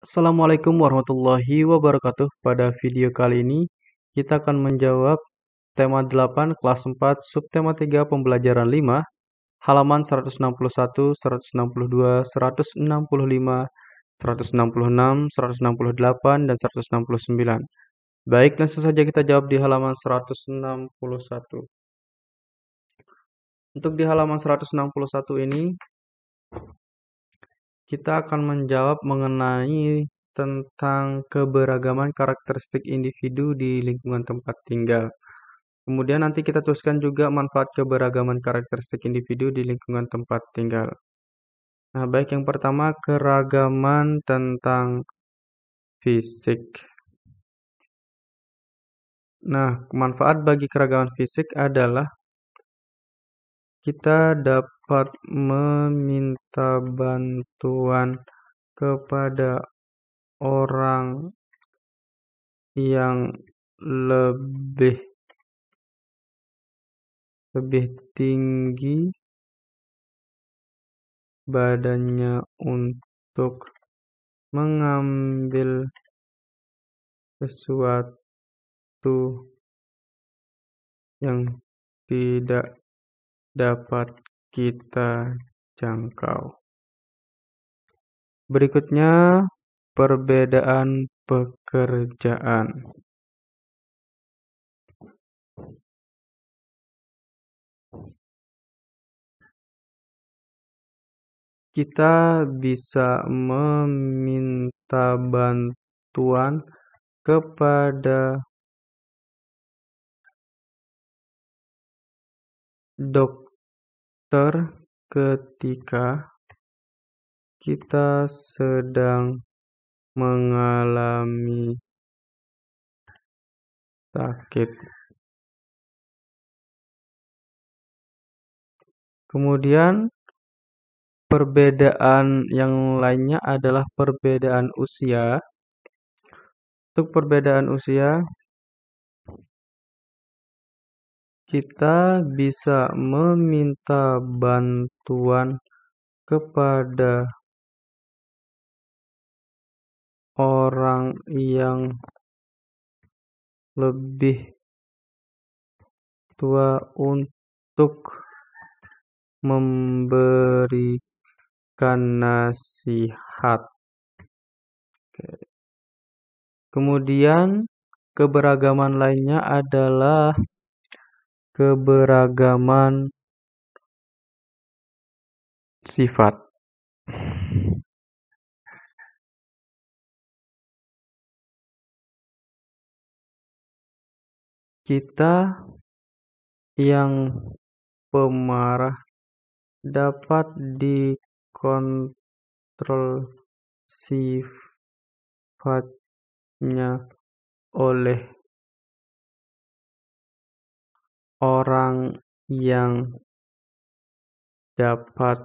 Assalamualaikum warahmatullahi wabarakatuh. Pada video kali ini, kita akan menjawab tema 8, kelas 4, subtema 3, pembelajaran 5, halaman 161, 162, 165, 166, 168, dan 169. Baik, langsung saja kita jawab di halaman 161. Untuk di halaman 161 ini, kita akan menjawab mengenai tentang keberagaman karakteristik individu di lingkungan tempat tinggal. Kemudian nanti kita tuliskan juga manfaat keberagaman karakteristik individu di lingkungan tempat tinggal. Nah, baik yang pertama keragaman tentang fisik. Nah, manfaat bagi keragaman fisik adalah kita dapat meminta bantuan kepada orang yang lebih tinggi badannya untuk mengambil sesuatu yang tidak dapat kita jangkau. Berikutnya, perbedaan pekerjaan. Kita bisa meminta bantuan kepada dokter ketika kita sedang mengalami sakit. Kemudian perbedaan yang lainnya adalah perbedaan usia. Untuk perbedaan usia, kita bisa meminta bantuan kepada orang yang lebih tua untuk memberikan nasihat. Kemudian keberagaman lainnya adalah keberagaman sifat. Kita yang pemarah dapat dikontrol sifatnya oleh orang yang dapat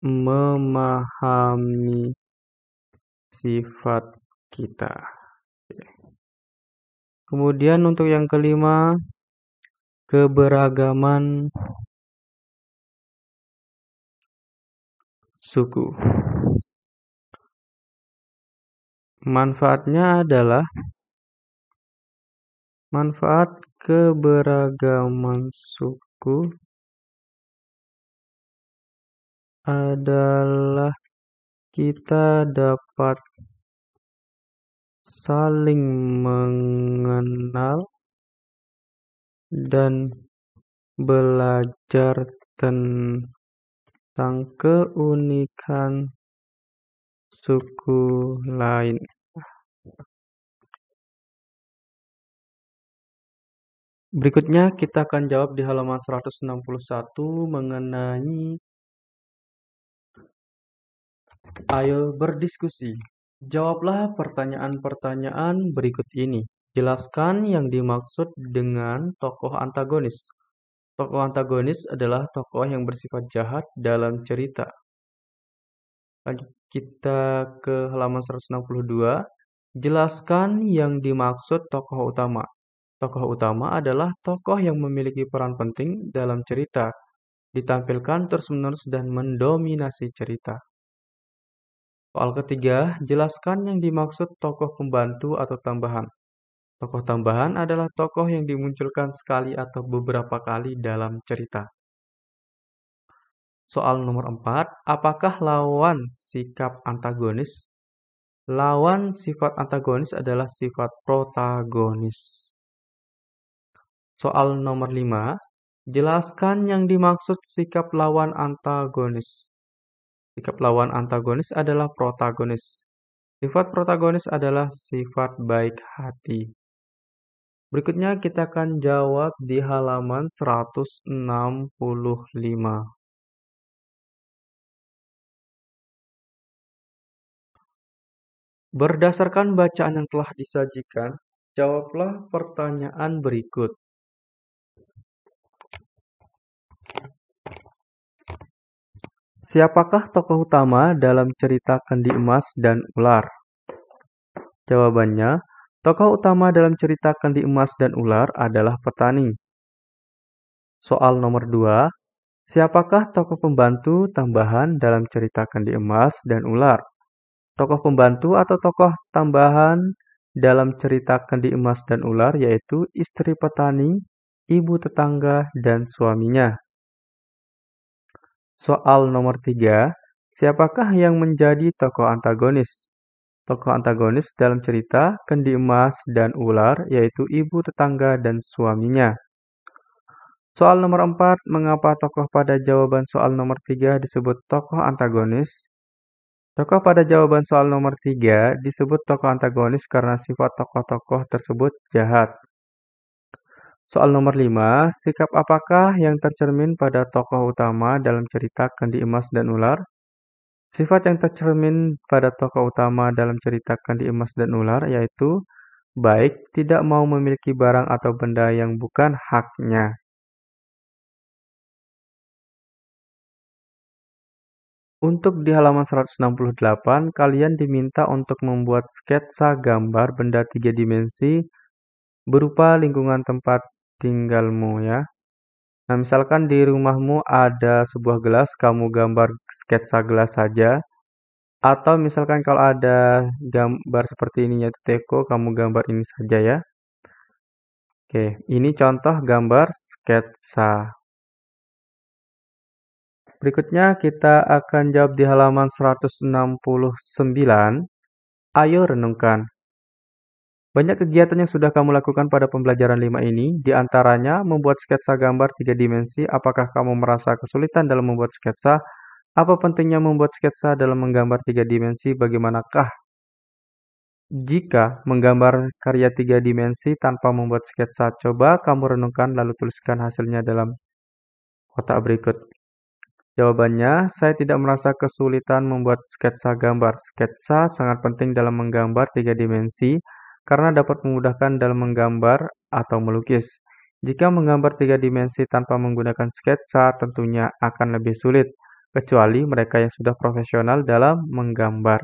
memahami sifat kita. Kemudian untuk yang kelima, keberagaman suku. Manfaatnya adalah manfaat keberagaman suku adalah kita dapat saling mengenal dan belajar tentang keunikan suku lain. Berikutnya kita akan jawab di halaman 161 mengenai ayo berdiskusi. Jawablah pertanyaan-pertanyaan berikut ini. Jelaskan yang dimaksud dengan tokoh antagonis. Tokoh antagonis adalah tokoh yang bersifat jahat dalam cerita. Lanjut kita ke halaman 162. Jelaskan yang dimaksud tokoh utama. Tokoh utama adalah tokoh yang memiliki peran penting dalam cerita, ditampilkan terus-menerus dan mendominasi cerita. Soal ketiga, jelaskan yang dimaksud tokoh pembantu atau tambahan. Tokoh tambahan adalah tokoh yang dimunculkan sekali atau beberapa kali dalam cerita. Soal nomor 4, apakah lawan sikap antagonis? Lawan sifat antagonis adalah sifat protagonis. Soal nomor 5, jelaskan yang dimaksud sikap lawan antagonis. Sikap lawan antagonis adalah protagonis. Sifat protagonis adalah sifat baik hati. Berikutnya kita akan jawab di halaman 165. Berdasarkan bacaan yang telah disajikan, jawablah pertanyaan berikut. Siapakah tokoh utama dalam cerita Kendi Emas dan Ular? Jawabannya, tokoh utama dalam cerita Kendi Emas dan Ular adalah petani. Soal nomor 2, siapakah tokoh pembantu tambahan dalam cerita Kendi Emas dan Ular? Tokoh pembantu atau tokoh tambahan dalam cerita Kendi Emas dan Ular yaitu istri petani, ibu tetangga, dan suaminya. Soal nomor 3, siapakah yang menjadi tokoh antagonis? Tokoh antagonis dalam cerita Kendi Emas dan Ular yaitu ibu tetangga dan suaminya. Soal nomor 4, mengapa tokoh pada jawaban soal nomor 3 disebut tokoh antagonis? Tokoh pada jawaban soal nomor 3 disebut tokoh antagonis karena sifat tokoh-tokoh tersebut jahat. Soal nomor 5, sikap apakah yang tercermin pada tokoh utama dalam cerita Kendi Emas dan Ular? Sifat yang tercermin pada tokoh utama dalam cerita Kendi Emas dan Ular yaitu baik, tidak mau memiliki barang atau benda yang bukan haknya. Untuk di halaman 168, kalian diminta untuk membuat sketsa gambar benda 3 dimensi berupa lingkungan tempat tinggalmu ya. Nah, misalkan di rumahmu ada sebuah gelas, kamu gambar sketsa gelas saja. Atau misalkan kalau ada gambar seperti ini yaitu teko, kamu gambar ini saja ya. Oke, ini contoh gambar sketsa. Berikutnya kita akan jawab di halaman 169. Ayo renungkan. Banyak kegiatan yang sudah kamu lakukan pada pembelajaran 5 ini, di antaranya membuat sketsa gambar 3 dimensi. Apakah kamu merasa kesulitan dalam membuat sketsa? Apa pentingnya membuat sketsa dalam menggambar 3 dimensi? Bagaimanakah jika menggambar karya 3 dimensi tanpa membuat sketsa? Coba kamu renungkan lalu tuliskan hasilnya dalam kotak berikut. Jawabannya, saya tidak merasa kesulitan membuat sketsa gambar. Sketsa sangat penting dalam menggambar 3 dimensi karena dapat memudahkan dalam menggambar atau melukis. Jika menggambar 3 dimensi tanpa menggunakan sketsa tentunya akan lebih sulit, kecuali mereka yang sudah profesional dalam menggambar.